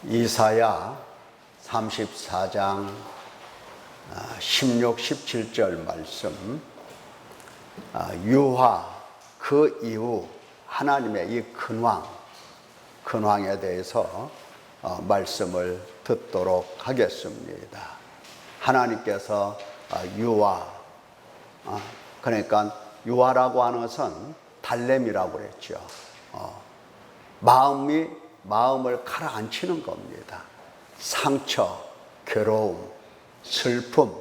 이사야 34장 16, 17절 말씀, 유화, 그 이후 하나님의 이 근황에 대해서 말씀을 듣도록 하겠습니다. 하나님께서 유화, 그러니까 유화라고 하는 것은 달램이라고 그랬죠. 마음을 가라앉히는 겁니다. 상처, 괴로움, 슬픔,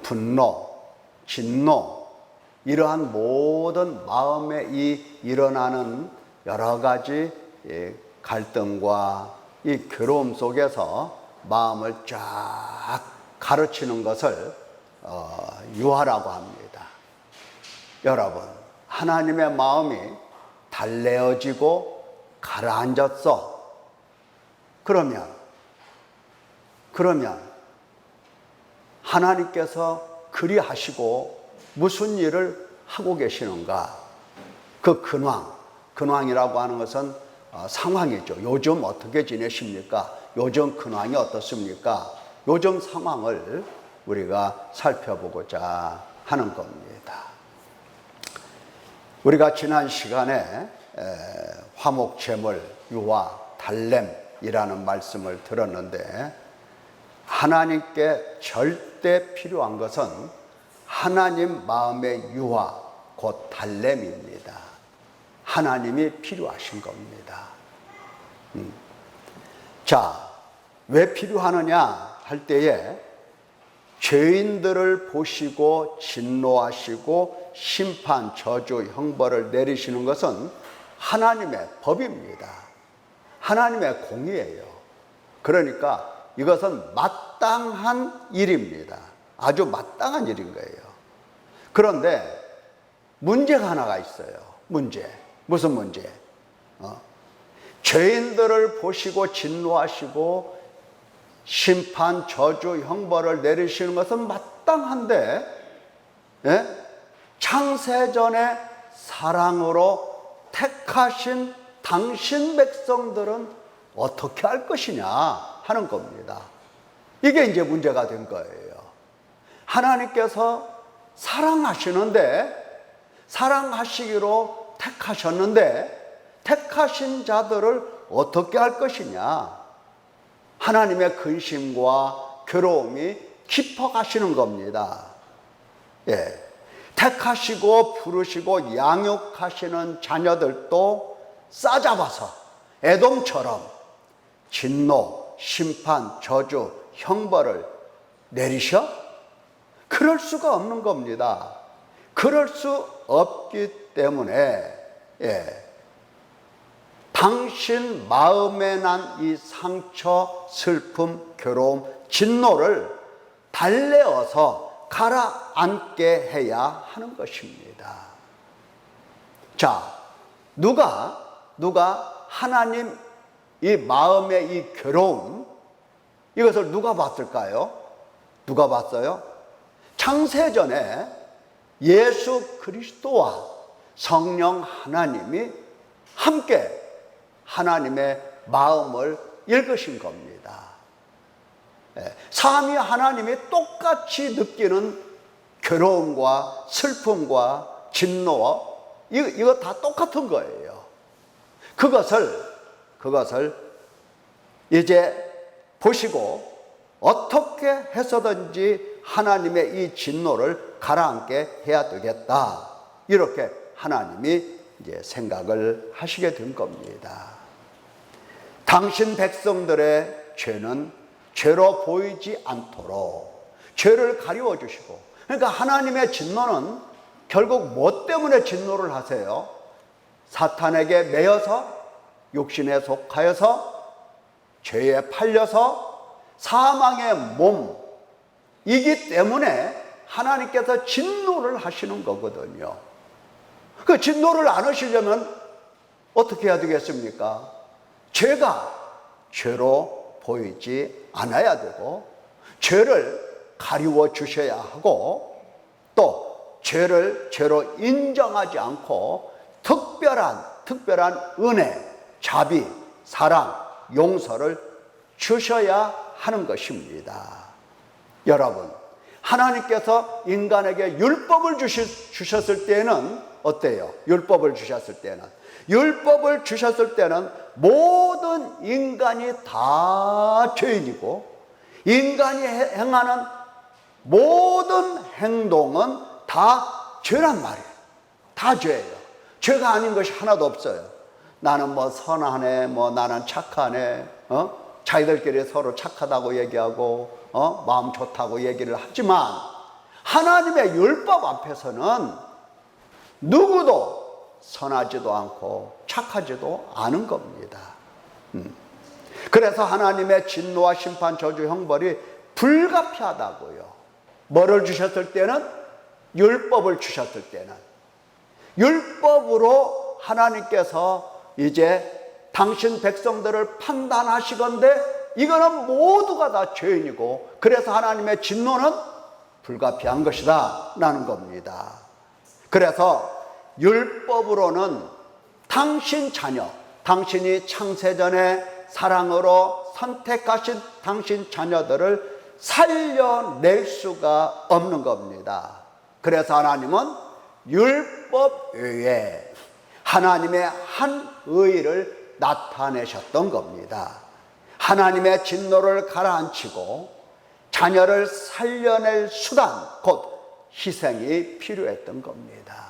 분노, 진노, 이러한 모든 마음에 일어나는 여러 가지 갈등과 이 괴로움 속에서 마음을 쫙 가르치는 것을 유화라고 합니다. 여러분, 하나님의 마음이 달래어지고 가라앉았어. 그러면 하나님께서 그리하시고 무슨 일을 하고 계시는가? 그 근황이라고 하는 것은 상황이죠. 요즘 어떻게 지내십니까? 요즘 근황이 어떻습니까? 요즘 상황을 우리가 살펴보고자 하는 겁니다. 우리가 지난 시간에 화목제물, 유화, 달램이라는 말씀을 들었는데, 하나님께 절대 필요한 것은 하나님 마음의 유화, 곧 달램입니다. 하나님이 필요하신 겁니다. 자, 왜 필요하느냐 할 때에 죄인들을 보시고 진노하시고 심판, 저주, 형벌을 내리시는 것은 하나님의 법입니다. 하나님의 공의예요. 그러니까 이것은 마땅한 일입니다. 아주 마땅한 일인 거예요. 그런데 문제가 하나가 있어요. 무슨 문제? 죄인들을 보시고 진노하시고 심판, 저주, 형벌을 내리시는 것은 마땅한데, 창세전에 사랑으로 택하신 당신 백성들은 어떻게 할 것이냐 하는 겁니다. 이게 이제 문제가 된 거예요. 하나님께서 사랑하시기로 택하셨는데 택하신 자들을 어떻게 할 것이냐. 하나님의 근심과 괴로움이 깊어가시는 겁니다. 택하시고 부르시고 양육하시는 자녀들도 싸잡아서 에돔처럼 진노, 심판, 저주, 형벌을 내리셔? 그럴 수가 없는 겁니다. 그럴 수 없기 때문에 당신 마음에 난 이 상처, 슬픔, 괴로움, 진노를 달래어서 가라앉게 해야 하는 것입니다. 자, 누가 하나님 이 마음의 이 괴로움, 이것을 누가 봤을까요? 누가 봤어요? 창세전에 예수 그리스도와 성령 하나님이 함께 하나님의 마음을 읽으신 겁니다. 삼위 하나님이 똑같이 느끼는 괴로움과 슬픔과 진노와 이거 다 똑같은 거예요. 그것을 이제 보시고 어떻게 해서든지 하나님의 이 진노를 가라앉게 해야 되겠다. 이렇게 하나님이 이제 생각을 하시게 된 겁니다. 당신 백성들의 죄는 죄로 보이지 않도록 죄를 가리워 주시고, 그러니까 하나님의 진노는 결국 뭐 때문에 진노를 하세요? 사탄에게 매여서, 육신에 속하여서, 죄에 팔려서 사망의 몸이기 때문에 하나님께서 진노를 하시는 거거든요. 그 진노를 안 하시려면 어떻게 해야 되겠습니까? 죄가 죄로 보이지 않아야 되고, 죄를 가리워 주셔야 하고, 또 죄를 죄로 인정하지 않고 특별한 은혜, 자비, 사랑 용서를 주셔야 하는 것입니다. 여러분, 하나님께서 인간에게 율법을 주셨을 때는 어때요? 율법을 주셨을 때는 모든 인간이 다 죄인이고, 인간이 행하는 모든 행동은 다 죄란 말이에요. 다 죄예요. 죄가 아닌 것이 하나도 없어요. 나는 뭐 선하네, 뭐 나는 착하네, 자기들끼리 서로 착하다고 얘기하고, 마음 좋다고 얘기를 하지만, 하나님의 율법 앞에서는 누구도 선하지도 않고 착하지도 않은 겁니다. 그래서 하나님의 진노와 심판, 저주, 형벌이 불가피하다고요. 뭐를 주셨을 때는? 율법을 주셨을 때는. 율법으로 하나님께서 이제 당신 백성들을 판단하시건대 이거는 모두가 다 죄인이고, 그래서 하나님의 진노는 불가피한 것이다 라는 겁니다. 그래서 율법으로는 당신 자녀, 당신이 창세전에 사랑으로 선택하신 당신 자녀들을 살려낼 수가 없는 겁니다. 그래서 하나님은 율법 외에 하나님의 한 의를 나타내셨던 겁니다. 하나님의 진노를 가라앉히고 자녀를 살려낼 수단, 곧 희생이 필요했던 겁니다.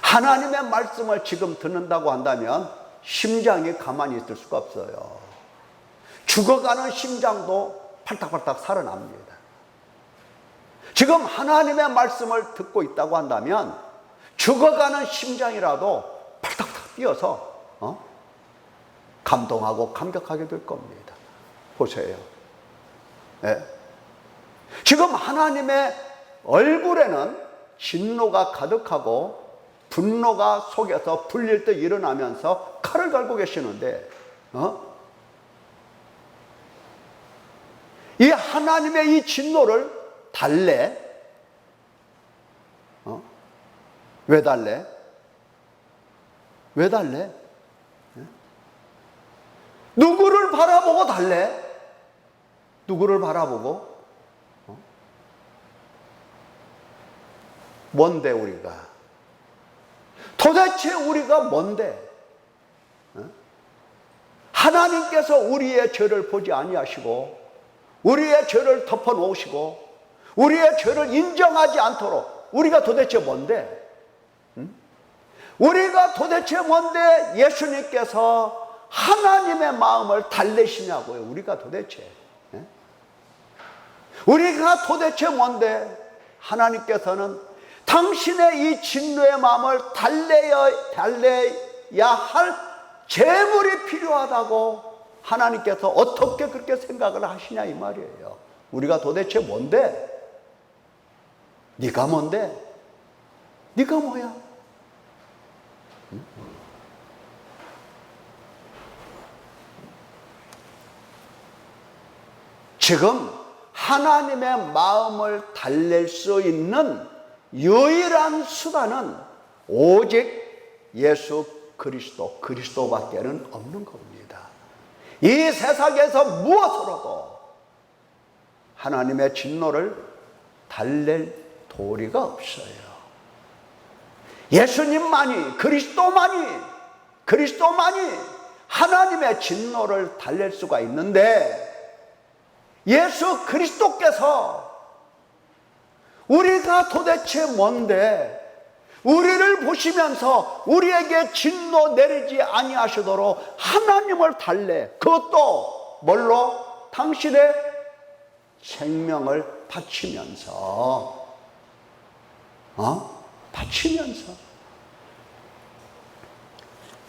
하나님의 말씀을 지금 듣는다고 한다면 심장이 가만히 있을 수가 없어요. 죽어가는 심장도 팔딱팔딱 살아납니다. 지금 하나님의 말씀을 듣고 있다고 한다면 죽어가는 심장이라도 팔딱팔딱 뛰어서 감동하고 감격하게 될 겁니다. 보세요. 네. 지금 하나님의 얼굴에는 진노가 가득하고 분노가 속에서 불릴 듯 일어나면서 칼을 갈고 계시는데, 이 하나님의 이 진노를 달래? 왜 달래? 왜 달래? 누구를 바라보고 달래? 누구를 바라보고? 뭔데 우리가? 도대체 우리가 뭔데? 하나님께서 우리의 죄를 보지 아니하시고 우리의 죄를 덮어놓으시고 우리의 죄를 인정하지 않도록 우리가 도대체 뭔데? 우리가 도대체 뭔데 예수님께서 하나님의 마음을 달래시냐고요. 우리가 도대체. 우리가 도대체 뭔데 하나님께서는 당신의 이 진노의 마음을 달래야 할 제물이 필요하다고 하나님께서 어떻게 그렇게 생각을 하시냐 이 말이에요. 우리가 도대체 뭔데? 네가 뭔데? 네가 뭐야? 지금 하나님의 마음을 달랠 수 있는 유일한 수단은 오직 예수 그리스도밖에는 없는 겁니다. 이 세상에서 무엇으로도 하나님의 진노를 달랠 도리가 없어요. 예수님만이, 그리스도만이 하나님의 진노를 달랠 수가 있는데, 예수 그리스도께서 우리가 도대체 뭔데 우리를 보시면서 우리에게 진노 내리지 아니하시도록 하나님을 달래, 그것도 뭘로? 당신의 생명을 바치면서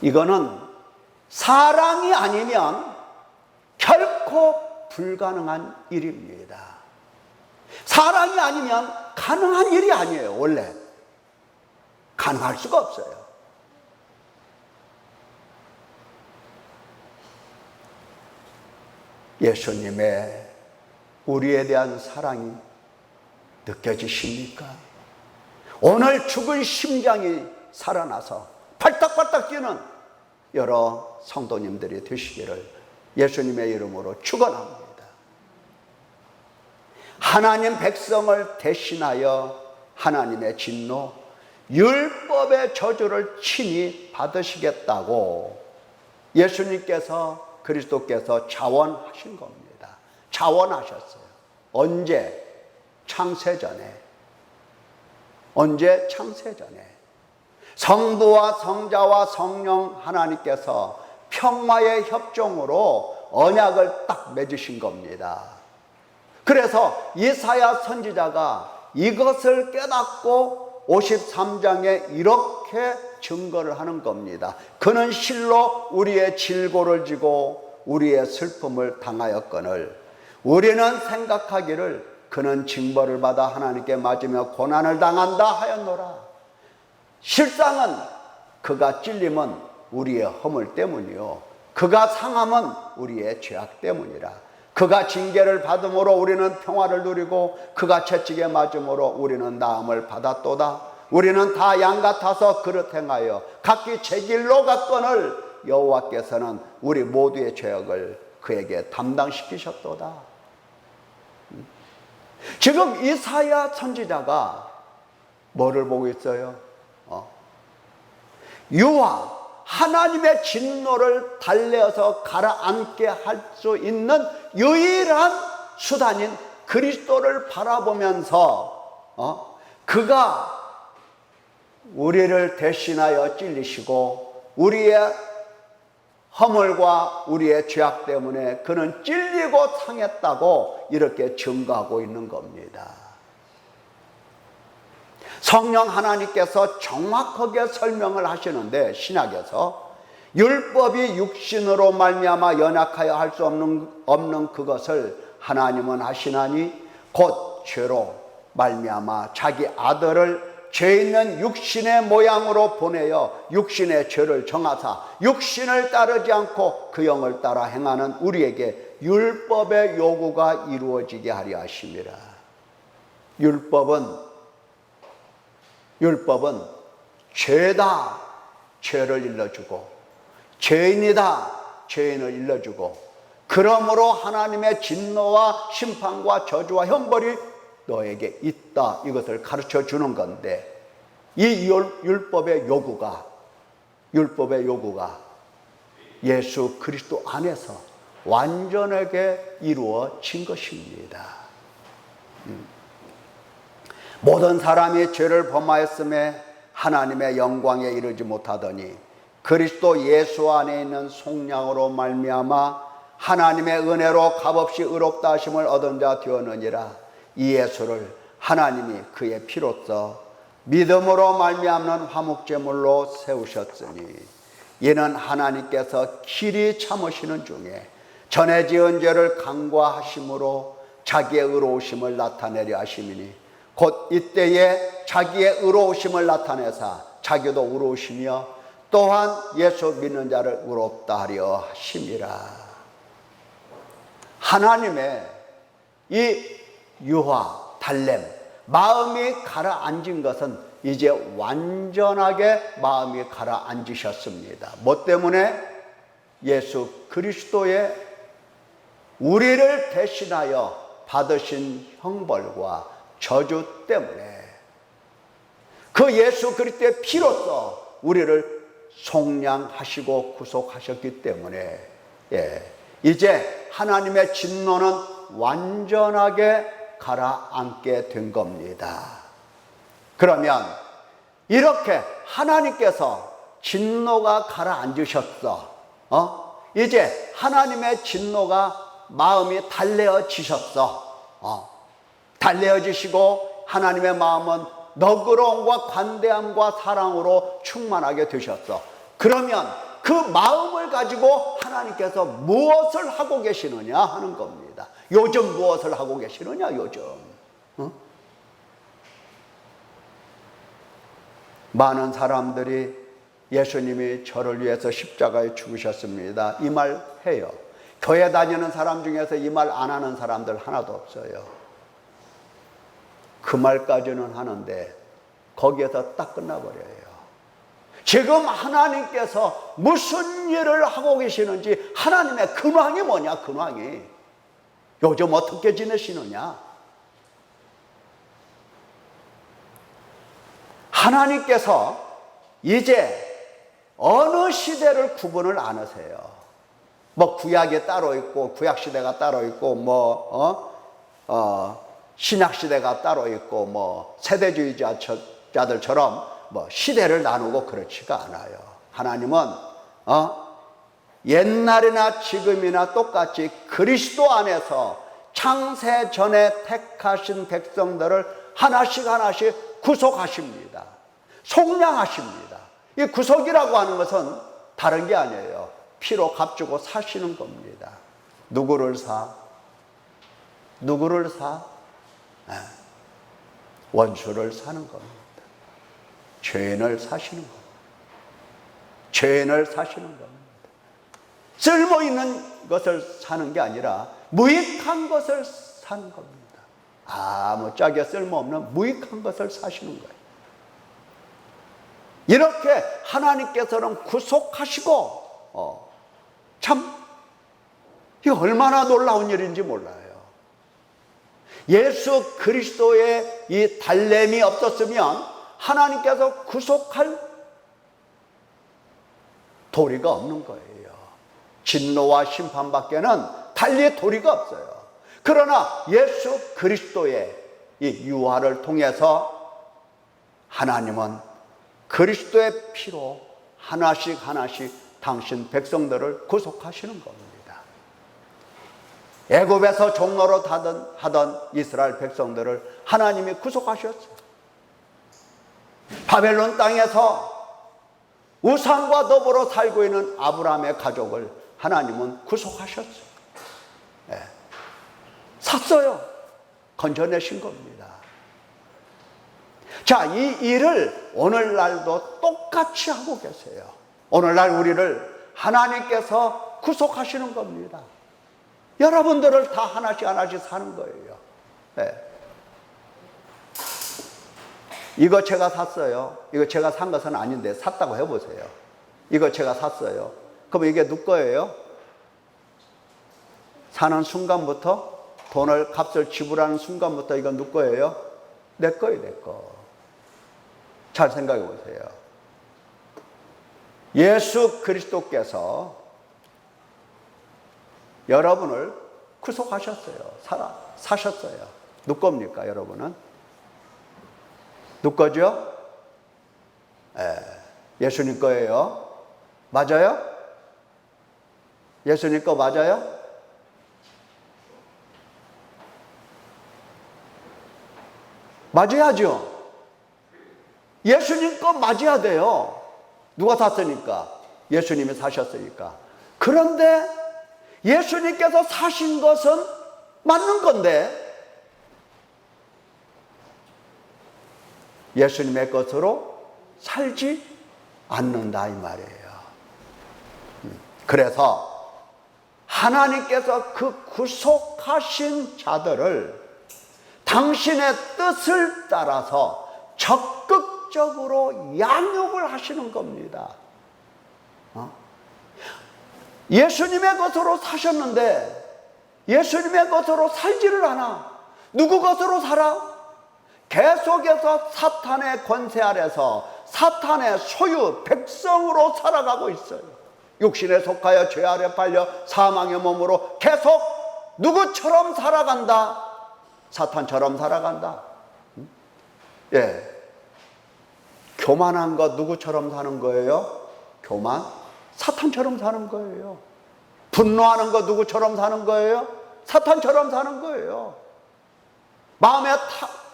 이거는 사랑이 아니면 결코 불가능한 일입니다. 사랑이 아니면 가능한 일이 아니에요. 원래 가능할 수가 없어요. 예수님의 우리에 대한 사랑이 느껴지십니까? 오늘 죽은 심장이 살아나서 팔딱팔딱 뛰는 여러 성도님들이 되시기를 예수님의 이름으로 축원합니다. 하나님 백성을 대신하여 하나님의 진노, 율법의 저주를 친히 받으시겠다고 예수님께서, 그리스도께서 자원하신 겁니다. 자원하셨어요. 언제? 창세전에. 언제? 창세전에. 성부와 성자와 성령 하나님께서 평화의 협정으로 언약을 딱 맺으신 겁니다. 그래서 이사야 선지자가 이것을 깨닫고 53장에 이렇게 증거를 하는 겁니다. 그는 실로 우리의 질고를 지고 우리의 슬픔을 당하였거늘 우리는 생각하기를 그는 징벌을 받아 하나님께 맞으며 고난을 당한다 하였노라. 실상은 그가 찔림은 우리의 허물 때문이요 그가 상함은 우리의 죄악 때문이라. 그가 징계를 받음으로 우리는 평화를 누리고 그가 채찍에 맞음으로 우리는 나음을 받았도다. 우리는 다 양 같아서 그릇 행하여 각기 제 길로 갔거늘 여호와께서는 우리 모두의 죄악을 그에게 담당시키셨도다. 지금 이사야 선지자가 뭐를 보고 있어요? 유아, 하나님의 진노를 달래어서 가라앉게 할 수 있는 유일한 수단인 그리스도를 바라보면서 그가 우리를 대신하여 찔리시고 우리의 허물과 우리의 죄악 때문에 그는 찔리고 상했다고 이렇게 증거하고 있는 겁니다. 성령 하나님께서 정확하게 설명을 하시는데 신약에서 율법이 육신으로 말미암아 연약하여 할 수 없는 그것을 하나님은 하시나니 곧 죄로 말미암아 자기 아들을 죄 있는 육신의 모양으로 보내어 육신의 죄를 정하사 육신을 따르지 않고 그 영을 따라 행하는 우리에게 율법의 요구가 이루어지게 하려 하심이라. 율법은 죄다, 죄를 일러주고 죄인이다, 죄인을 일러주고 그러므로 하나님의 진노와 심판과 저주와 형벌이 너에게 있다, 이것을 가르쳐 주는 건데 이 율법의 요구가 예수 그리스도 안에서 완전하게 이루어진 것입니다. 모든 사람이 죄를 범하였음에 하나님의 영광에 이르지 못하더니 그리스도 예수 안에 있는 속량으로 말미암아 하나님의 은혜로 값없이 의롭다 하심을 얻은 자 되었느니라. 이 예수를 하나님이 그의 피로써 믿음으로 말미암는 화목제물로 세우셨으니 이는 하나님께서 길이 참으시는 중에 전에 지은 죄를 간과하심으로 자기의 의로우심을 나타내려 하심이니 곧 이때에 자기의 의로우심을 나타내사 자기도 의로우시며 또한 예수 믿는 자를 의롭다 하려 하심이라. 하나님의 이 유화, 달램, 마음이 가라앉은 것은 이제 완전하게 마음이 가라앉으셨습니다. 뭐 때문에? 예수 그리스도의 우리를 대신하여 받으신 형벌과 저주 때문에 그 예수 그리스도의 피로써 우리를 속량하시고 구속하셨기 때문에 이제 하나님의 진노는 완전하게 가라앉게 된 겁니다. 그러면 이렇게 하나님께서 진노가 가라앉으셨어. 이제 하나님의 진노가 마음이 달래어지셨어. 달래어지시고 하나님의 마음은 너그러움과 관대함과 사랑으로 충만하게 되셨어. 그러면 그 마음을 가지고 하나님께서 무엇을 하고 계시느냐 하는 겁니다. 요즘 무엇을 하고 계시느냐, 요즘. 많은 사람들이 예수님이 저를 위해서 십자가에 죽으셨습니다, 이 말 해요. 교회 다니는 사람 중에서 이 말 안 하는 사람들 하나도 없어요. 그 말까지는 하는데 거기에서 딱 끝나버려요. 지금 하나님께서 무슨 일을 하고 계시는지, 하나님의 근황이 뭐냐, 근황이. 요즘 어떻게 지내시느냐. 하나님께서 이제 어느 시대를 구분을 안 하세요. 뭐 구약이 따로 있고 구약 시대가 따로 있고 신약 시대가 따로 있고 뭐 세대주의자들처럼 뭐 시대를 나누고 그렇지가 않아요. 하나님은 옛날이나 지금이나 똑같이 그리스도 안에서 창세 전에 택하신 백성들을 하나씩 하나씩 구속하십니다. 속량하십니다. 이 구속이라고 하는 것은 다른 게 아니에요. 피로 값주고 사시는 겁니다. 누구를 사? 누구를 사? 원수를 사는 겁니다. 죄인을 사시는 겁니다. 죄인을 사시는 겁니다. 쓸모있는 것을 사는 게 아니라 무익한 것을 사는 겁니다. 아무짝에 쓸모없는 무익한 것을 사시는 거예요. 이렇게 하나님께서는 구속하시고 참 이거 얼마나 놀라운 일인지 몰라요. 예수 그리스도의 이 달램이 없었으면 하나님께서 구속할 도리가 없는 거예요. 진노와 심판밖에는 달리 도리가 없어요. 그러나 예수 그리스도의 이 유화를 통해서 하나님은 그리스도의 피로 하나씩 하나씩 당신 백성들을 구속하시는 겁니다. 애굽에서 종노릇 하던 이스라엘 백성들을 하나님이 구속하셨어요. 바벨론 땅에서 우상과 더불어 살고 있는 아브라함의 가족을 하나님은 구속하셨어요. 샀어요. 건져내신 겁니다. 자, 이 일을 오늘날도 똑같이 하고 계세요. 오늘날 우리를 하나님께서 구속하시는 겁니다. 여러분들을 다 하나씩 하나씩 사는 거예요. 이거 제가 샀어요. 이거 제가 산 것은 아닌데 샀다고 해보세요. 이거 제가 샀어요. 그럼 이게 누구 거예요? 사는 순간부터, 돈을 값을 지불하는 순간부터 이건 누구 거예요? 내 거예요, 내 거. 잘 생각해 보세요. 예수 그리스도께서 여러분을 구속하셨어요. 사셨어요. 누구 겁니까, 여러분은? 누구 거죠? 예수님 거예요. 맞아요? 예수님 거 맞아요? 맞아야죠. 예수님 거 맞아야 돼요. 누가 샀으니까? 예수님이 사셨으니까. 그런데 예수님께서 사신 것은 맞는 건데 예수님의 것으로 살지 않는다 이 말이에요. 그래서 하나님께서 그 구속하신 자들을 당신의 뜻을 따라서 적극적으로 양육을 하시는 겁니다. 예수님의 것으로 사셨는데 예수님의 것으로 살지를 않아. 누구 것으로 살아? 계속해서 사탄의 권세 아래서 사탄의 소유 백성으로 살아가고 있어요. 육신에 속하여 죄 아래 팔려 사망의 몸으로 계속 누구처럼 살아간다? 사탄처럼 살아간다. 교만한 것 누구처럼 사는 거예요? 교만? 사탄처럼 사는 거예요. 분노하는 것 누구처럼 사는 거예요? 사탄처럼 사는 거예요. 마음의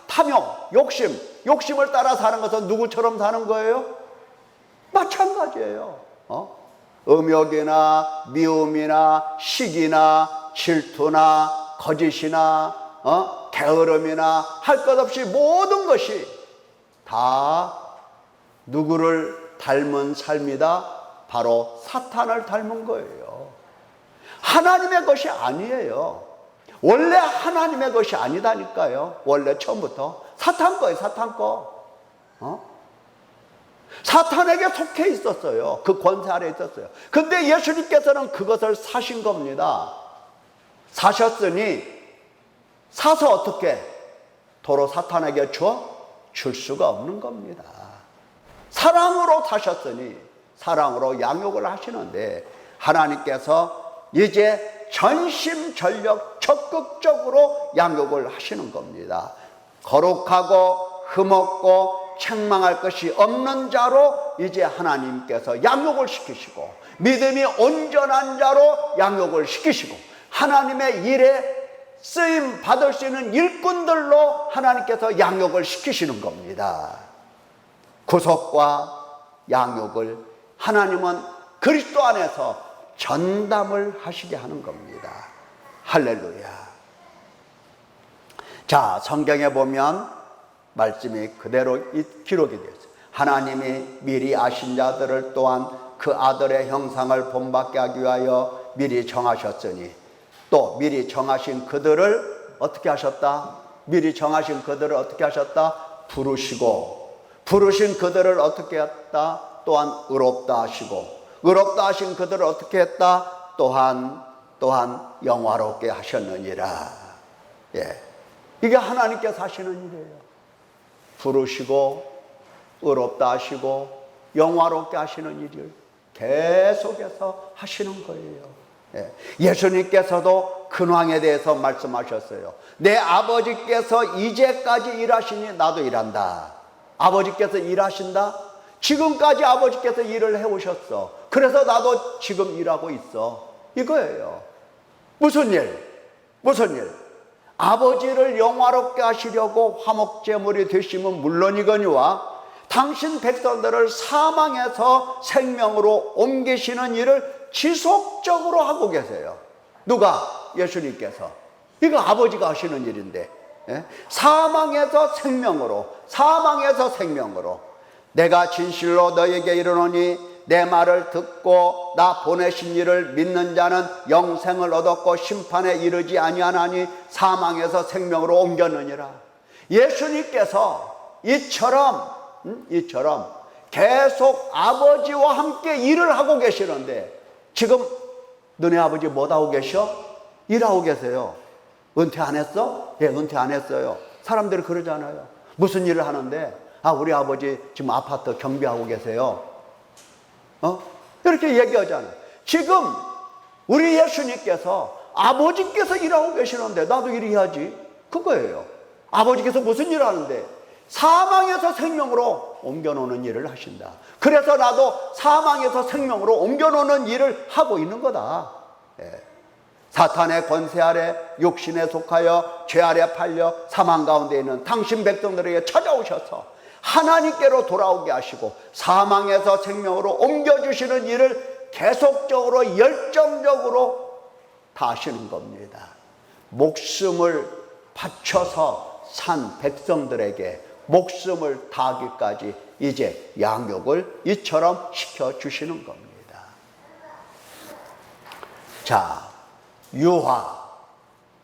탐욕, 욕심을 따라 사는 것은 누구처럼 사는 거예요? 마찬가지예요. 음욕이나 미움이나 시기나 질투나 거짓이나 게으름이나 할 것 없이 모든 것이 다 누구를 닮은 삶이다? 바로 사탄을 닮은 거예요. 하나님의 것이 아니에요. 원래 하나님의 것이 아니다니까요. 원래 처음부터 사탄 거예요. 사탄 거. 사탄에게 속해 있었어요. 그 권세 아래 있었어요. 근데 예수님께서는 그것을 사신 겁니다. 사셨으니 사서 어떻게 도로 사탄에게 줄 수가 없는 겁니다. 사랑으로 사셨으니 사랑으로 양육을 하시는데 하나님께서 이제 전심전력 적극적으로 양육을 하시는 겁니다. 거룩하고 흠없고 책망할 것이 없는 자로 이제 하나님께서 양육을 시키시고 믿음이 온전한 자로 양육을 시키시고 하나님의 일에 쓰임 받을 수 있는 일꾼들로 하나님께서 양육을 시키시는 겁니다. 구속과 양육을 하나님은 그리스도 안에서 전담을 하시게 하는 겁니다. 할렐루야. 자, 성경에 보면 말씀이 그대로 기록이 되어 있어요. 하나님이 미리 아신 자들을 또한 그 아들의 형상을 본받게 하기 위하여 미리 정하셨으니 또 미리 정하신 그들을 어떻게 하셨다? 미리 정하신 그들을 어떻게 하셨다? 부르신 그들을 어떻게 했다? 또한 의롭다 하시고 의롭다 하신 그들을 어떻게 했다? 또한 영화롭게 하셨느니라. 예, 이게 하나님께서 하시는 일이에요. 부르시고 의롭다 하시고 영화롭게 하시는 일을 계속해서 하시는 거예요. 예. 예수님께서도 근황에 대해서 말씀하셨어요. 내 아버지께서 이제까지 일하시니 나도 일한다. 아버지께서 일하신다? 지금까지 아버지께서 일을 해오셨어. 그래서 나도 지금 일하고 있어. 이거예요. 무슨 일? 아버지를 영화롭게 하시려고 화목제물이 되시면 물론이거니와 당신 백성들을 사망에서 생명으로 옮기시는 일을 지속적으로 하고 계세요. 누가? 예수님께서. 이거 아버지가 하시는 일인데, 예? 사망에서 생명으로 내가 진실로 너에게 이르노니 내 말을 듣고 나 보내신 이를 믿는 자는 영생을 얻었고 심판에 이르지 아니하나니 사망에서 생명으로 옮겼느니라. 예수님께서 이처럼 계속 아버지와 함께 일을 하고 계시는데 지금 너네 아버지 뭐 하고 계셔? 일하고 계세요. 은퇴 안 했어? 예, 은퇴 안 했어요. 사람들이 그러잖아요. 무슨 일을 하는데? 아, 우리 아버지 지금 아파트 경비하고 계세요. 이렇게 얘기하잖아요. 지금 우리 예수님께서 아버지께서 일하고 계시는데 나도 일해야지. 그거예요. 아버지께서 무슨 일을 하는데? 사망에서 생명으로 옮겨놓는 일을 하신다. 그래서 나도 사망에서 생명으로 옮겨놓는 일을 하고 있는 거다. 예. 사탄의 권세 아래 육신에 속하여 죄 아래 팔려 사망 가운데 있는 당신 백성들에게 찾아오셔서 하나님께로 돌아오게 하시고 사망에서 생명으로 옮겨주시는 일을 계속적으로 열정적으로 다 하시는 겁니다. 목숨을 바쳐서 산 백성들에게 목숨을 다하기까지 이제 양육을 이처럼 시켜주시는 겁니다. 자, 유아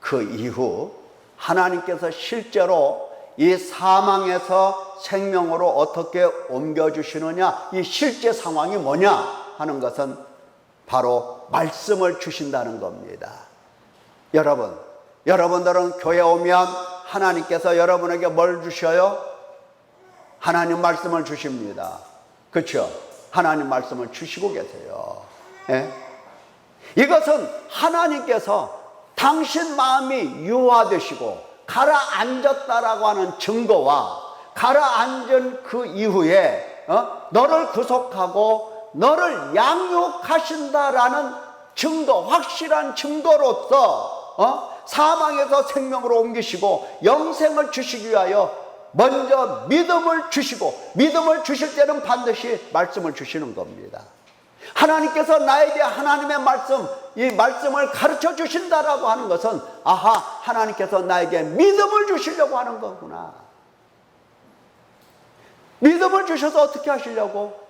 그 이후 하나님께서 실제로 이 사망에서 생명으로 어떻게 옮겨주시느냐, 이 실제 상황이 뭐냐 하는 것은 바로 말씀을 주신다는 겁니다. 여러분들은 교회 오면 하나님께서 여러분에게 뭘 주셔요? 하나님 말씀을 주십니다. 그렇죠? 하나님 말씀을 주시고 계세요. 예? 이것은 하나님께서 당신 마음이 유화되시고 가라앉았다라고 하는 증거와 가라앉은 그 이후에 너를 구속하고 너를 양육하신다라는 증거, 확실한 증거로서 사망에서 생명으로 옮기시고 영생을 주시기 위하여 먼저 믿음을 주시고 믿음을 주실 때는 반드시 말씀을 주시는 겁니다. 하나님께서 나에게 하나님의 말씀, 이 말씀을 가르쳐 주신다라고 하는 것은 아하, 하나님께서 나에게 믿음을 주시려고 하는 거구나. 믿음을 주셔서 어떻게 하시려고?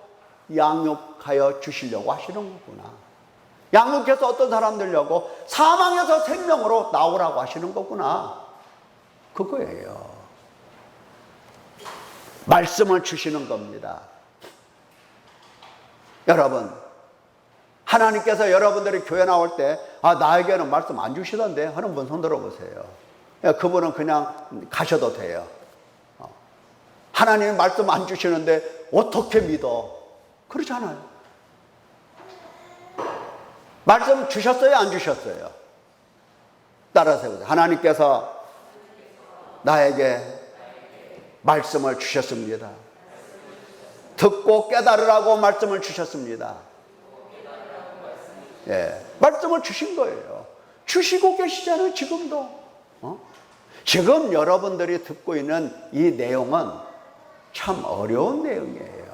양육하여 주시려고 하시는 거구나. 양육해서 어떤 사람 되려고? 사망에서 생명으로 나오라고 하시는 거구나. 그거예요. 말씀을 주시는 겁니다. 여러분, 하나님께서 여러분들이 교회 나올 때, 나에게는 말씀 안 주시던데 하는 분 손 들어보세요. 그분은 그냥 가셔도 돼요. 하나님이 말씀 안 주시는데 어떻게 믿어? 그러잖아요. 말씀 주셨어요? 안 주셨어요? 따라서 해보세요. 하나님께서 나에게 말씀을 주셨습니다. 듣고 깨달으라고 말씀을 주셨습니다. 말씀을 주신 거예요. 주시고 계시잖아요, 지금도. 지금 여러분들이 듣고 있는 이 내용은 참 어려운 내용이에요.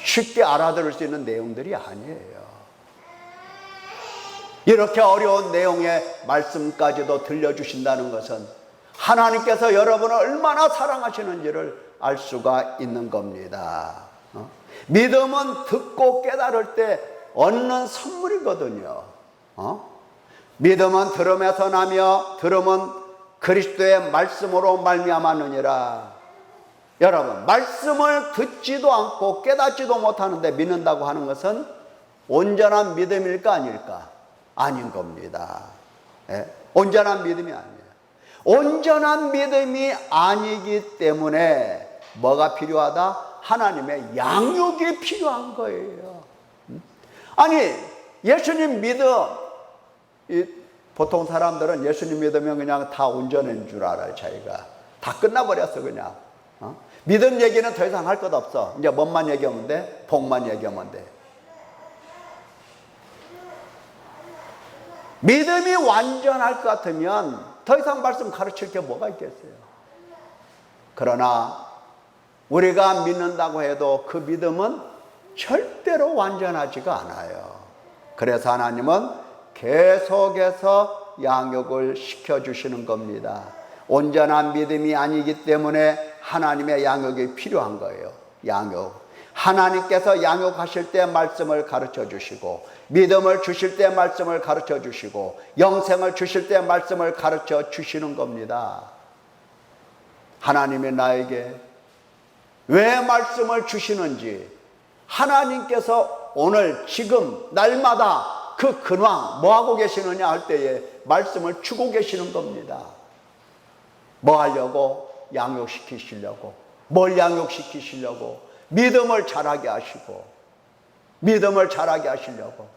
쉽게 알아들을 수 있는 내용들이 아니에요. 이렇게 어려운 내용의 말씀까지도 들려주신다는 것은 하나님께서 여러분을 얼마나 사랑하시는지를 알 수가 있는 겁니다. 믿음은 듣고 깨달을 때 얻는 선물이거든요. 믿음은 들음에서 나며 들음은 그리스도의 말씀으로 말미암았느니라. 여러분, 말씀을 듣지도 않고 깨닫지도 못하는데 믿는다고 하는 것은 온전한 믿음일까 아닐까? 아닌 겁니다. 온전한 믿음이 아니에요. 온전한 믿음이 아니기 때문에 뭐가 필요하다? 하나님의 양육이 필요한 거예요. 아니, 예수님 보통 사람들은 예수님 믿으면 그냥 다 온전한 줄 알아요, 자기가. 다 끝나버렸어, 그냥. 믿음 얘기는 더 이상 할 것 없어. 이제 뭔만 얘기하면 돼? 복만 얘기하면 돼. 믿음이 완전할 것 같으면 더 이상 말씀 가르칠 게 뭐가 있겠어요? 그러나 우리가 믿는다고 해도 그 믿음은 절대로 완전하지가 않아요. 그래서 하나님은 계속해서 양육을 시켜주시는 겁니다. 온전한 믿음이 아니기 때문에 하나님의 양육이 필요한 거예요. 양육. 하나님께서 양육하실 때 말씀을 가르쳐 주시고, 믿음을 주실 때 말씀을 가르쳐 주시고, 영생을 주실 때 말씀을 가르쳐 주시는 겁니다. 하나님이 나에게 왜 말씀을 주시는지, 하나님께서 오늘 지금 날마다 그 근황 뭐하고 계시느냐 할 때에 말씀을 주고 계시는 겁니다. 뭐 하려고? 양육시키시려고. 뭘 양육시키시려고? 믿음을 자라게 하시고, 믿음을 자라게 하시려고.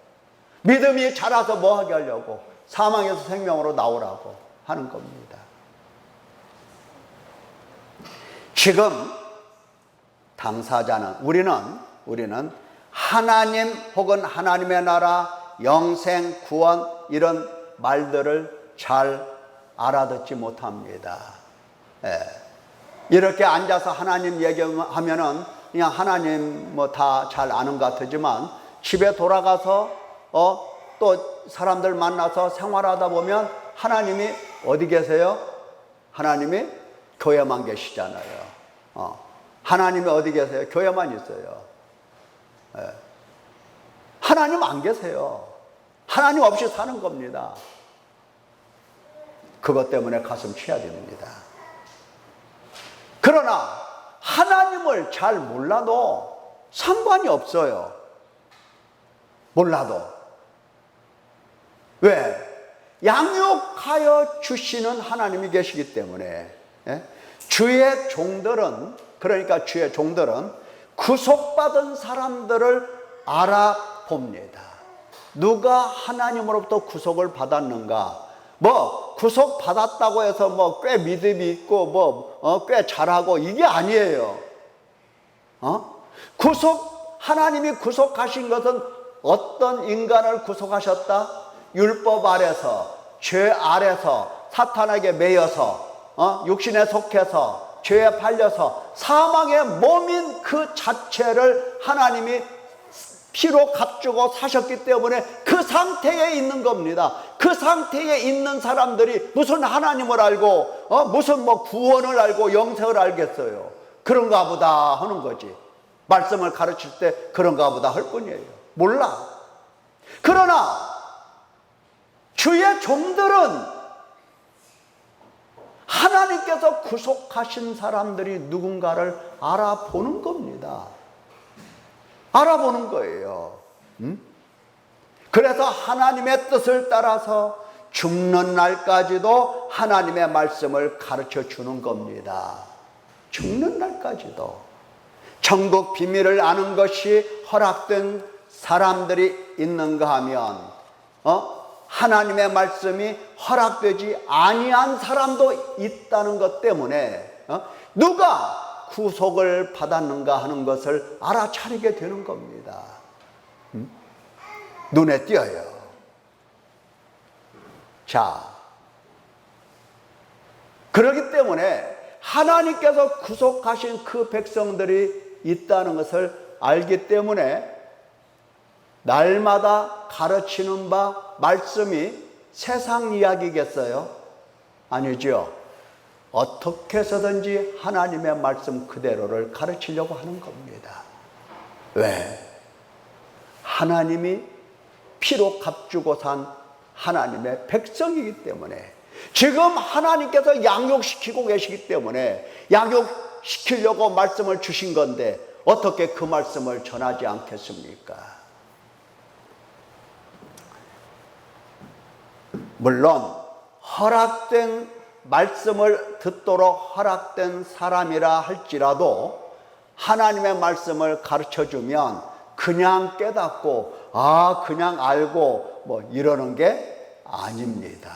믿음이 자라서 뭐 하게 하려고? 사망에서 생명으로 나오라고 하는 겁니다. 지금 당사자는 우리는 하나님 혹은 하나님의 나라, 영생, 구원 이런 말들을 잘 알아듣지 못합니다. 이렇게 앉아서 하나님 얘기하면은 그냥 하나님 뭐 다 잘 아는 것 같지만 집에 돌아가서 또 사람들 만나서 생활하다 보면 하나님이 어디 계세요? 하나님이 교회만 계시잖아요. 하나님이 어디 계세요? 교회만 있어요. 하나님 안 계세요. 하나님 없이 사는 겁니다. 그것 때문에 가슴 치야 됩니다. 그러나 하나님을 잘 몰라도 상관이 없어요. 몰라도. 왜? 양육하여 주시는 하나님이 계시기 때문에. 주의 종들은, 그러니까 주의 종들은 구속받은 사람들을 알아봅니다. 누가 하나님으로부터 구속을 받았는가? 뭐 구속 받았다고 해서 뭐 꽤 믿음이 있고 꽤 잘하고 이게 아니에요. 하나님이 구속하신 것은 어떤 인간을 구속하셨다? 율법 아래서, 죄 아래서, 사탄에게 매여서, 육신에 속해서, 죄에 팔려서 사망의 몸인 그 자체를 하나님이 피로 값주고 사셨기 때문에 그 상태에 있는 겁니다. 그 상태에 있는 사람들이 무슨 하나님을 알고 무슨 뭐 구원을 알고 영생을 알겠어요. 그런가 보다 하는 거지. 말씀을 가르칠 때 그런가 보다 할 뿐이에요. 몰라. 그러나 주의 종들은 하나님께서 구속하신 사람들이 누군가를 알아보는 겁니다. 알아보는 거예요. 그래서 하나님의 뜻을 따라서 죽는 날까지도 하나님의 말씀을 가르쳐 주는 겁니다. 죽는 날까지도. 천국 비밀을 아는 것이 허락된 사람들이 있는가 하면 하나님의 말씀이 허락되지 아니한 사람도 있다는 것 때문에 누가 구속을 받았는가 하는 것을 알아차리게 되는 겁니다. 눈에 띄어요. 자, 그렇기 때문에 하나님께서 구속하신 그 백성들이 있다는 것을 알기 때문에 날마다 가르치는 바 말씀이 세상 이야기겠어요? 아니죠. 어떻게 해서든지 하나님의 말씀 그대로를 가르치려고 하는 겁니다. 왜? 하나님이 피로 값주고 산 하나님의 백성이기 때문에, 지금 하나님께서 양육시키고 계시기 때문에 양육시키려고 말씀을 주신 건데 어떻게 그 말씀을 전하지 않겠습니까? 물론 허락된 말씀을 듣도록 허락된 사람이라 할지라도 하나님의 말씀을 가르쳐주면 그냥 깨닫고 그냥 알고 뭐 이러는 게 아닙니다.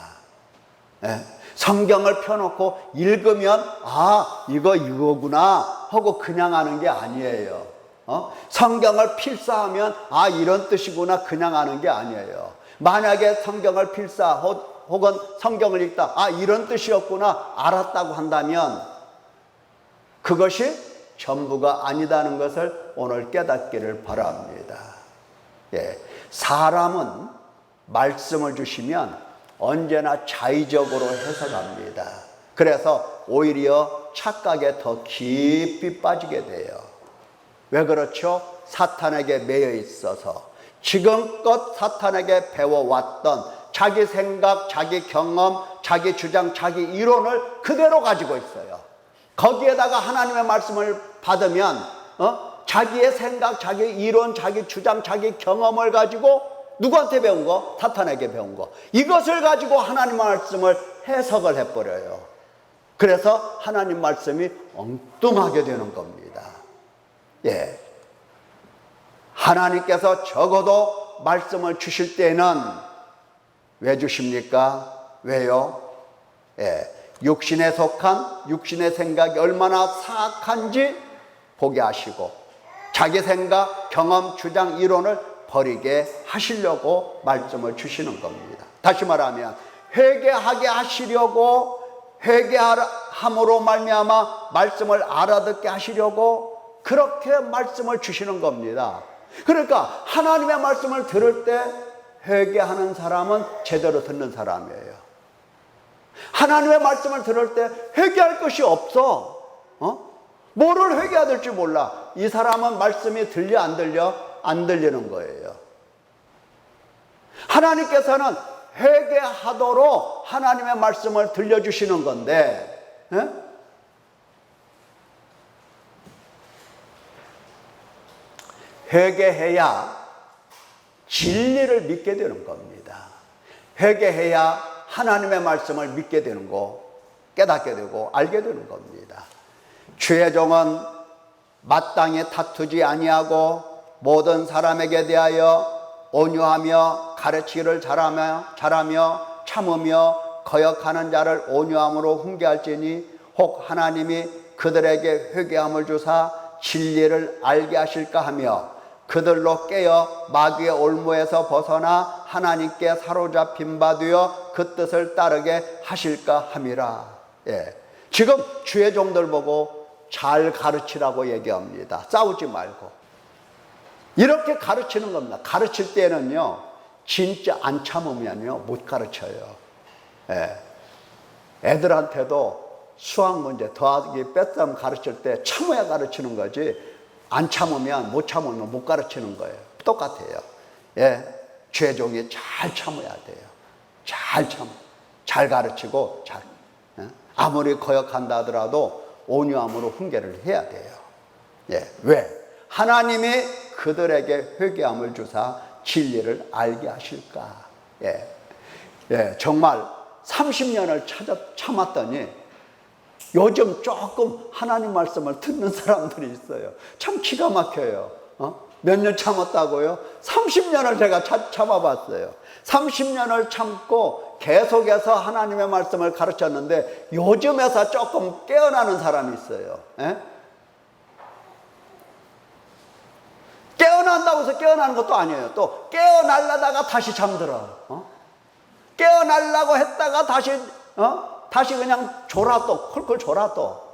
성경을 펴놓고 읽으면 이거구나 하고 그냥 하는 게 아니에요. 성경을 필사하면 이런 뜻이구나 그냥 하는 게 아니에요. 만약에 성경을 필사 혹은 성경을 읽다 이런 뜻이었구나 알았다고 한다면 그것이 전부가 아니다는 것을 오늘 깨닫기를 바랍니다. 사람은 말씀을 주시면 언제나 자의적으로 해석합니다. 그래서 오히려 착각에 더 깊이 빠지게 돼요. 왜 그렇죠? 사탄에게 매여 있어서 지금껏 사탄에게 배워왔던 자기 생각, 자기 경험, 자기 주장, 자기 이론을 그대로 가지고 있어요. 거기에다가 하나님의 말씀을 받으면 자기의 생각, 자기 이론, 자기 주장, 자기 경험을 가지고 누구한테 배운 거? 사탄에게 배운 거. 이것을 가지고 하나님 말씀을 해석을 해버려요. 그래서 하나님 말씀이 엉뚱하게 되는 겁니다. 하나님께서 적어도 말씀을 주실 때는 왜 주십니까? 왜요? 육신에 속한 육신의 생각이 얼마나 사악한지 보게 하시고 자기 생각, 경험, 주장, 이론을 버리게 하시려고 말씀을 주시는 겁니다. 다시 말하면 회개하게 하시려고, 회개함으로 말미암아 말씀을 알아듣게 하시려고 그렇게 말씀을 주시는 겁니다. 그러니까 하나님의 말씀을 들을 때 회개하는 사람은 제대로 듣는 사람이에요. 하나님의 말씀을 들을 때 회개할 것이 없어. 뭐를 회개해야 될지 몰라. 이 사람은 말씀이 들려 안 들려? 안 들리는 거예요. 하나님께서는 회개하도록 하나님의 말씀을 들려주시는 건데 회개해야 진리를 믿게 되는 겁니다. 회개해야 하나님의 말씀을 믿게 되는 거, 깨닫게 되고 알게 되는 겁니다. 주의 종은 마땅히 다투지 아니하고 모든 사람에게 대하여 온유하며 가르치기를 잘하며 참으며 거역하는 자를 온유함으로 훈계할지니 혹 하나님이 그들에게 회개함을 주사 진리를 알게 하실까 하며 그들로 깨어 마귀의 올무에서 벗어나 하나님께 사로잡힌 바 되어 그 뜻을 따르게 하실까 함이라. 지금 주의 종들 보고 잘 가르치라고 얘기합니다. 싸우지 말고. 이렇게 가르치는 겁니다. 가르칠 때는요, 진짜 안 참으면요, 못 가르쳐요. 애들한테도 수학 문제, 더하기 뺄셈 가르칠 때 참아야 가르치는 거지, 안 참으면, 못 참으면 못 가르치는 거예요. 똑같아요. 주의 종이 잘 참아야 돼요. 잘 가르치고, 아무리 거역한다 하더라도 온유함으로 훈계를 해야 돼요. 왜? 하나님이 그들에게 회개함을 주사 진리를 알게 하실까? 정말 30년을 참았더니 요즘 조금 하나님 말씀을 듣는 사람들이 있어요. 참 기가 막혀요. 몇 년 참았다고요? 30년을 제가 참아봤어요. 30년을 참고 계속해서 하나님의 말씀을 가르쳤는데 요즘에서 조금 깨어나는 사람이 있어요. 깨어난다고 해서 깨어나는 것도 아니에요. 또 깨어나려다가 다시 잠들어. 깨어나려고 했다가 다시 그냥 졸아 또 콜콜 졸아 또.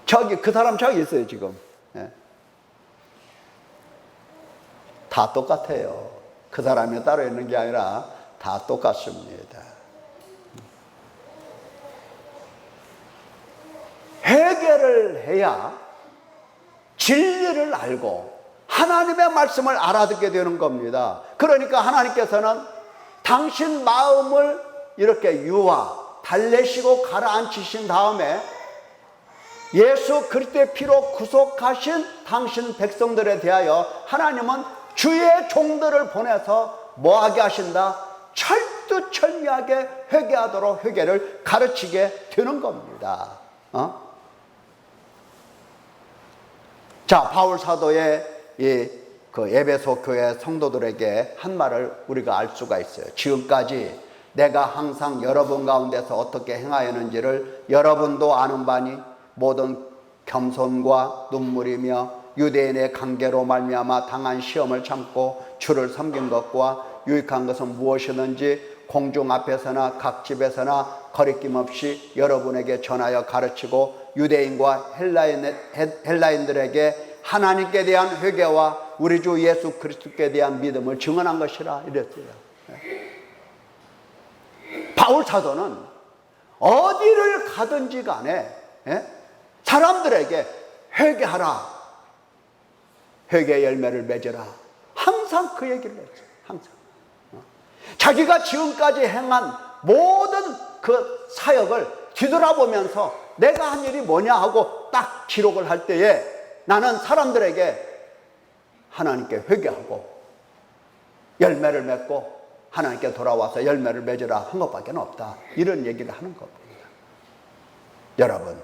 저기 그 사람 저기 있어요 지금. 다 똑같아요. 그 사람이 따로 있는 게 아니라 다 똑같습니다. 회개를 해야 진리를 알고 하나님의 말씀을 알아듣게 되는 겁니다. 그러니까 하나님께서는 당신 마음을 이렇게 달래시고 가라앉히신 다음에 예수 그리스도의 피로 구속하신 당신 백성들에 대하여 하나님은 주의 종들을 보내서 뭐하게 하신다? 철두철미하게 회개하도록 회개를 가르치게 되는 겁니다. 자, 바울 사도의 그 에베소 교회 성도들에게 한 말을 우리가 알 수가 있어요. 지금까지 내가 항상 여러분 가운데서 어떻게 행하였는지를 여러분도 아는 바니 모든 겸손과 눈물이며 유대인의 관계로 말미암아 당한 시험을 참고 주를 섬긴 것과 유익한 것은 무엇이든지 공중 앞에서나 각 집에서나 거리낌 없이 여러분에게 전하여 가르치고 유대인과 헬라인들에게 하나님께 대한 회개와 우리 주 예수 그리스도께 대한 믿음을 증언한 것이라 이랬어요. 바울 사도는 어디를 가든지 간에 사람들에게 회개하라, 회개 열매를 맺으라, 항상 그 얘기를 했어요. 항상 자기가 지금까지 행한 모든 그 사역을 뒤돌아보면서 내가 한 일이 뭐냐 하고 딱 기록을 할 때에 나는 사람들에게 하나님께 회개하고 열매를 맺고 하나님께 돌아와서 열매를 맺으라 한 것밖에 없다, 이런 얘기를 하는 겁니다. 여러분,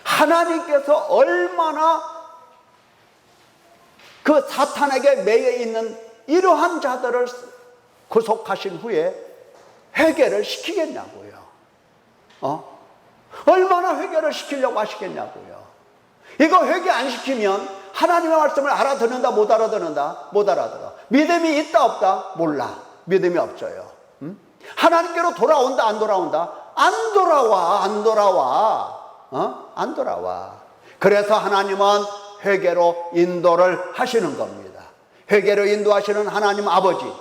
하나님께서 얼마나 그 사탄에게 매여 있는 이러한 자들을 구속하신 후에 회개를 시키겠냐고요. 얼마나 회개를 시키려고 하시겠냐고요. 이거 회개 안 시키면 하나님의 말씀을 알아듣는다 못 알아듣는다? 못 알아들어. 믿음이 있다 없다? 몰라. 믿음이 없어요. 하나님께로 돌아온다 안 돌아온다? 안 돌아와. 안 돌아와. 그래서 하나님은 회개로 인도를 하시는 겁니다. 회개로 인도하시는 하나님 아버지,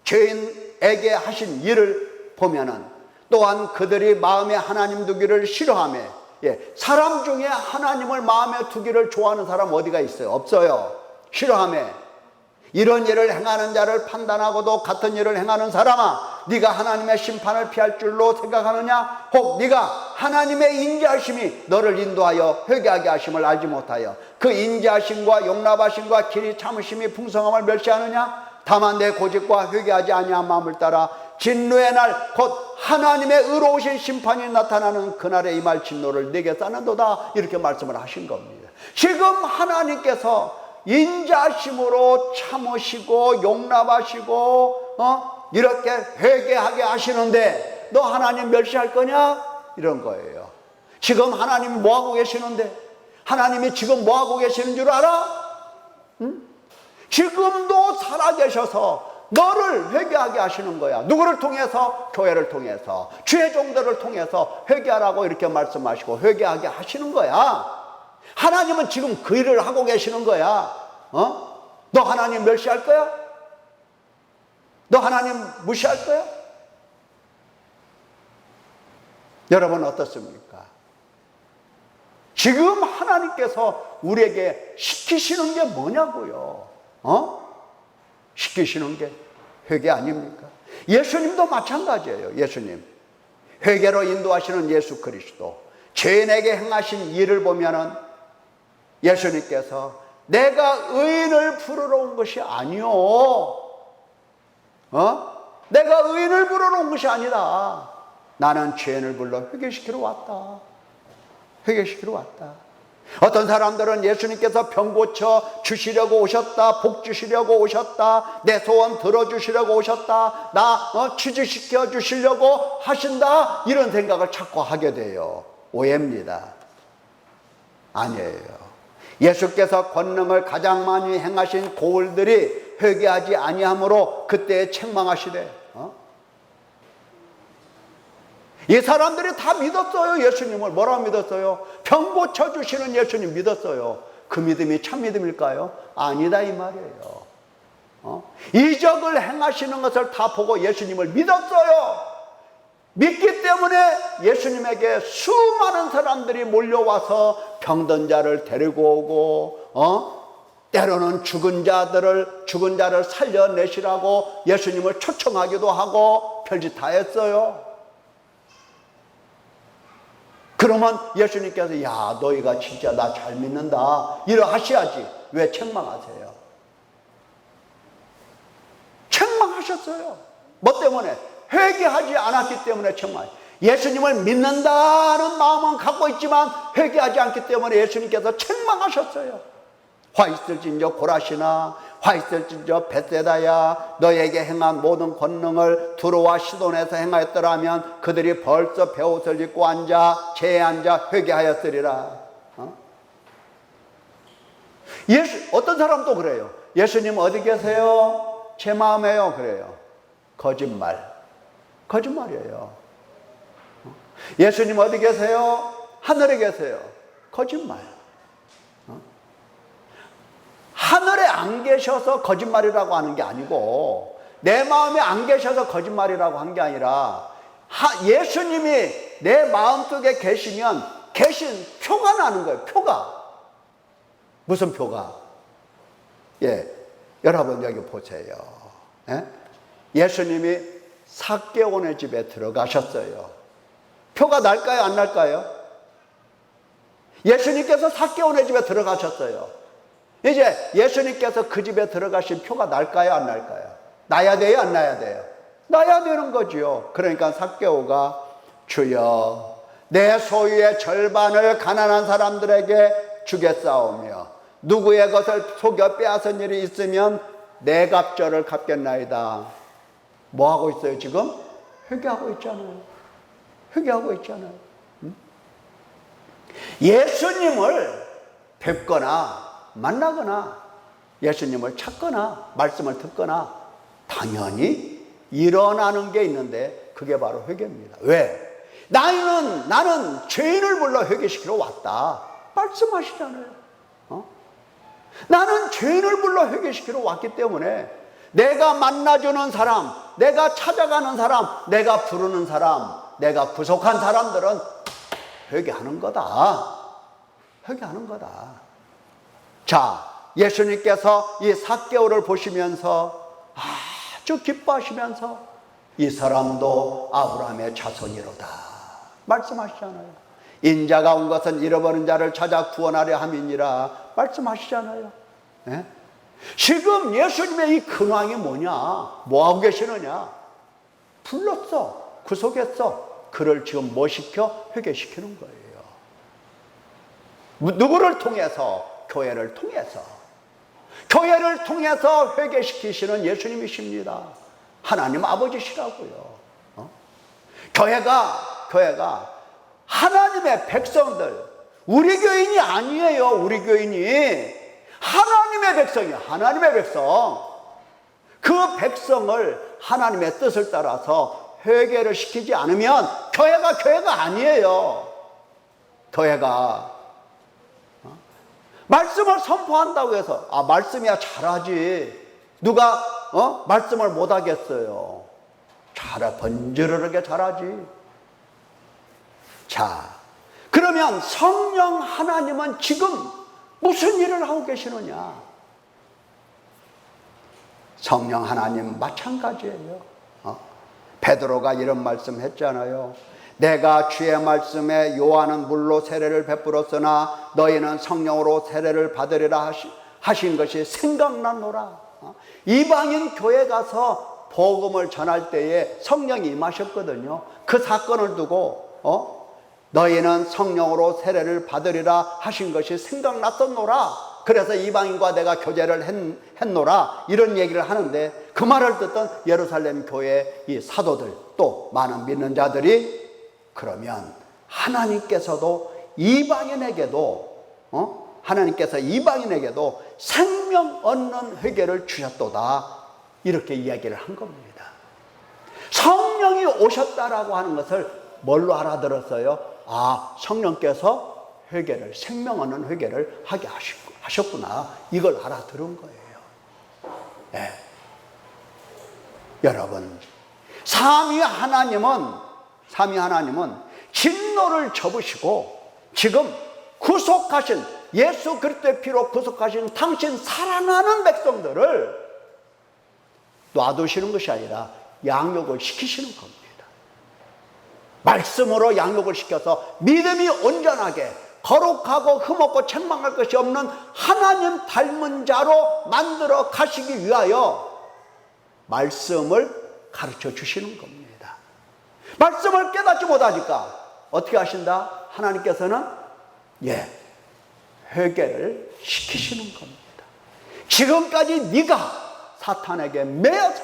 죄인에게 하신 일을 보면은 또한 그들이 마음에 하나님 두기를 싫어하며, 사람 중에 하나님을 마음에 두기를 좋아하는 사람 어디가 있어요? 없어요. 싫어하며 이런 일을 행하는 자를 판단하고도 같은 일을 행하는 사람아, 네가 하나님의 심판을 피할 줄로 생각하느냐? 혹 네가 하나님의 인자하심이 너를 인도하여 회개하게 하심을 알지 못하여 그 인자하심과 용납하심과 길이 참으심이 풍성함을 멸시하느냐? 다만 내 고집과 회개하지 아니한 마음을 따라 진노의 날 곧 하나님의 의로우신 심판이 나타나는 그날에 임할 진노를 내게 쌓는도다, 이렇게 말씀을 하신 겁니다. 지금 하나님께서 인자심으로 참으시고 용납하시고 이렇게 회개하게 하시는데 너 하나님 멸시할 거냐? 이런 거예요. 지금 하나님 뭐하고 계시는데, 하나님이 지금 뭐하고 계시는 줄 알아? 지금도 살아계셔서 너를 회개하게 하시는 거야. 누구를 통해서? 교회를 통해서, 주의 종들을 통해서 회개하라고 이렇게 말씀하시고 회개하게 하시는 거야. 하나님은 지금 그 일을 하고 계시는 거야. 너 하나님 멸시할 거야? 너 하나님 무시할 거야? 여러분 어떻습니까? 지금 하나님께서 우리에게 시키시는 게 뭐냐고요? 시키시는 게 회개 아닙니까? 예수님도 마찬가지예요. 예수님, 회개로 인도하시는 예수 그리스도, 죄인에게 행하신 일을 보면은 예수님께서 내가 의인을 부르러 온 것이 아니오. 내가 의인을 부르러 온 것이 아니다. 나는 죄인을 불러 회개시키러 왔다. 회개시키러 왔다. 어떤 사람들은 예수님께서 병 고쳐 주시려고 오셨다. 복 주시려고 오셨다. 내 소원 들어주시려고 오셨다. 나 취직시켜 주시려고 하신다. 이런 생각을 자꾸 하게 돼요. 오해입니다. 아니에요. 예수께서 권능을 가장 많이 행하신 고을들이 회개하지 아니함으로 그때 책망하시래. 이 사람들이 다 믿었어요. 예수님을. 뭐라고 믿었어요? 병 고쳐주시는 예수님 믿었어요. 그 믿음이 참 믿음일까요? 아니다 이 말이에요. 이적을 행하시는 것을 다 보고 예수님을 믿었어요. 믿기 때문에 예수님에게 수많은 사람들이 몰려와서 병든 자를 데리고 오고 때로는 죽은 자를 살려내시라고 예수님을 초청하기도 하고 별짓 다 했어요. 그러면 예수님께서 야 너희가 진짜 나 잘 믿는다 이러 하셔야지. 왜 책망하세요? 책망하셨어요. 뭐 때문에? 회개하지 않았기 때문에 책망해요. 예수님을 믿는다는 마음은 갖고 있지만 회개하지 않기 때문에 예수님께서 책망하셨어요. 화 있을진저 고라시나 화 있을진저 벳세다야 너에게 행한 모든 권능을 두로와 시돈에서 행하였더라면 그들이 벌써 베옷을 입고 앉아 재에 앉아 회개하였으리라. 어떤 사람도 그래요. 예수님 어디 계세요? 제 마음에요. 그래요. 거짓말이에요. 예수님 어디 계세요? 하늘에 계세요. 거짓말. 하늘에 안 계셔서 거짓말이라고 하는 게 아니고 내 마음에 안 계셔서 거짓말이라고 한 게 아니라 예수님이 내 마음속에 계시면 계신 표가 나는 거예요. 표가. 무슨 표가? 여러분 여기 보세요. 예수님이 삭개오네 집에 들어가셨어요. 표가 날까요? 안 날까요? 예수님께서 삭개오네 집에 들어가셨어요. 이제 예수님께서 그 집에 들어가신 표가 날까요? 안 날까요? 나야 돼요? 안 나야 돼요? 나야 되는 거지요. 그러니까 삭개오가 주여 내 소유의 절반을 가난한 사람들에게 주겠사오며 누구의 것을 속여 빼앗은 일이 있으면 내 갑절을 갚겠나이다. 뭐 하고 있어요 지금? 회개하고 있잖아요. 회개하고 있잖아요. 예수님을 뵙거나 만나거나 예수님을 찾거나 말씀을 듣거나 당연히 일어나는 게 있는데 그게 바로 회개입니다. 왜? 나는 죄인을 불러 회개시키러 왔다. 말씀하시잖아요. 나는 죄인을 불러 회개시키러 왔기 때문에 내가 만나주는 사람, 내가 찾아가는 사람, 내가 부르는 사람, 내가 구속한 사람들은 회개하는 거다. 회개하는 거다. 자, 예수님께서 이 삭개오를 보시면서 아주 기뻐하시면서 이 사람도 아브라함의 자손이로다 말씀하시잖아요. 인자가 온 것은 잃어버린 자를 찾아 구원하려 함이니라 말씀하시잖아요. 지금 예수님의 이 근황이 뭐냐? 뭐하고 계시느냐? 불렀어. 구속했어. 그를 지금 뭐 시켜? 회개시키는 거예요. 누구를 통해서? 교회를 통해서. 교회를 통해서 회개시키시는 예수님이십니다. 하나님 아버지시라고요. 교회가 하나님의 백성들, 우리 교인이 아니에요. 우리 교인이 하나님의 백성이에요. 하나님의 백성. 그 백성을 하나님의 뜻을 따라서 회개를 시키지 않으면 교회가 아니에요. 교회가 말씀을 선포한다고 해서 말씀이야 잘하지. 누가 말씀을 못하겠어요. 번지르르게 잘하지. 자, 그러면 성령 하나님은 지금 무슨 일을 하고 계시느냐? 성령 하나님 마찬가지예요. 베드로가 이런 말씀 했잖아요. 내가 주의 말씀에 요한은 물로 세례를 베풀었으나 너희는 성령으로 세례를 받으리라 하신 것이 생각나노라. 이방인 교회 가서 복음을 전할 때에 성령이 임하셨거든요. 그 사건을 두고 너희는 성령으로 세례를 받으리라 하신 것이 생각났었노라. 그래서 이방인과 내가 교제를 했노라, 이런 얘기를 하는데, 그 말을 듣던 예루살렘 교회 이 사도들, 또 많은 믿는 자들이, 그러면 하나님께서도 이방인에게도 하나님께서 이방인에게도 생명 얻는 회개를 주셨도다, 이렇게 이야기를 한 겁니다. 성령이 오셨다라고 하는 것을 뭘로 알아들었어요? 아, 성령께서 회개를, 생명 얻는 회개를 하게 하셨구나, 이걸 알아들은 거예요. 네. 여러분, 삼위 하나님은 진노를 접으시고 지금 구속하신, 예수 그리스도의 피로 구속하신 당신 사랑하는 백성들을 놔두시는 것이 아니라 양육을 시키시는 겁니다. 말씀으로 양육을 시켜서 믿음이 온전하게 거룩하고 흠없고 책망할 것이 없는 하나님 닮은 자로 만들어 가시기 위하여 말씀을 가르쳐 주시는 겁니다. 말씀을 깨닫지 못하니까 어떻게 하신다? 하나님께서는 회개를 시키시는 겁니다. 지금까지 네가 사탄에게 매여서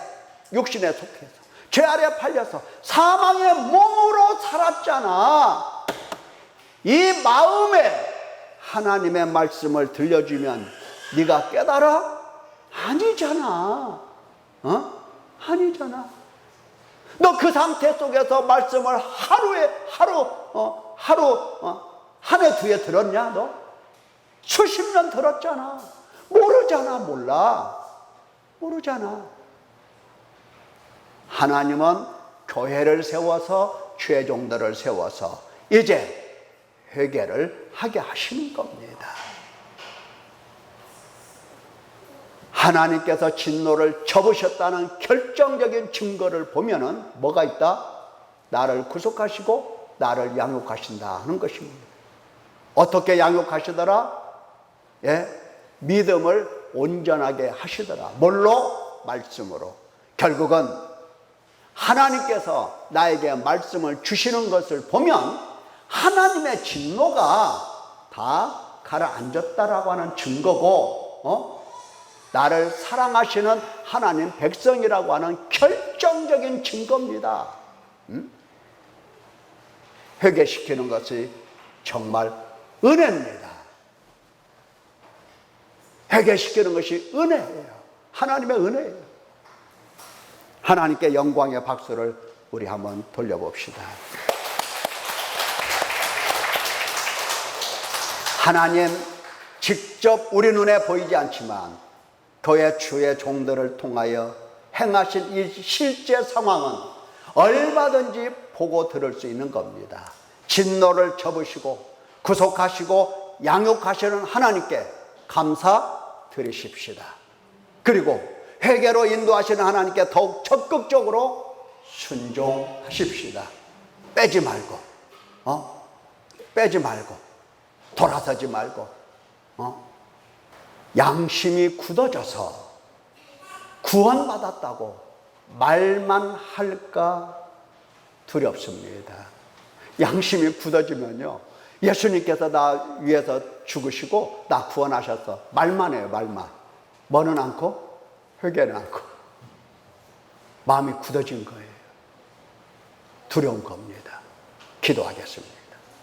육신에 속해서 죄 아래 팔려서 사망의 몸으로 살았잖아. 이 마음에 하나님의 말씀을 들려주면 네가 깨달아? 아니잖아. 아니잖아. 너 그 상태 속에서 말씀을 한 해 두 해 들었냐? 너 수십 년 들었잖아. 모르잖아. 모르잖아. 하나님은 교회를 세워서, 죄종들을 세워서 이제 회개를 하게 하시는 겁니다. 하나님께서 진노를 접으셨다는 결정적인 증거를 보면은 뭐가 있다? 나를 구속하시고 나를 양육하신다 하는 것입니다. 어떻게 양육하시더라? 믿음을 온전하게 하시더라. 뭘로? 말씀으로. 결국은 하나님께서 나에게 말씀을 주시는 것을 보면 하나님의 진노가 다 가라앉았다라고 하는 증거고, 나를 사랑하시는 하나님 백성이라고 하는 결정적인 증거입니다. 회개시키는 것이 정말 은혜입니다. 회개시키는 것이 은혜예요. 하나님의 은혜예요. 하나님께 영광의 박수를 우리 한번 돌려봅시다. 하나님 직접 우리 눈에 보이지 않지만 교회 주의 종들을 통하여 행하신 이 실제 상황은 얼마든지 보고 들을 수 있는 겁니다. 진노를 접으시고 구속하시고 양육하시는 하나님께 감사드리십시다. 그리고 회개로 인도하시는 하나님께 더욱 적극적으로 순종하십시다. 빼지 말고 돌아서지 말고 양심이 굳어져서 구원받았다고 말만 할까 두렵습니다. 양심이 굳어지면요, 예수님께서 나 위해서 죽으시고 나 구원하셨어, 말만 해요. 말만. 뭐는 않고 회개는 않고. 마음이 굳어진 거예요. 두려운 겁니다. 기도하겠습니다.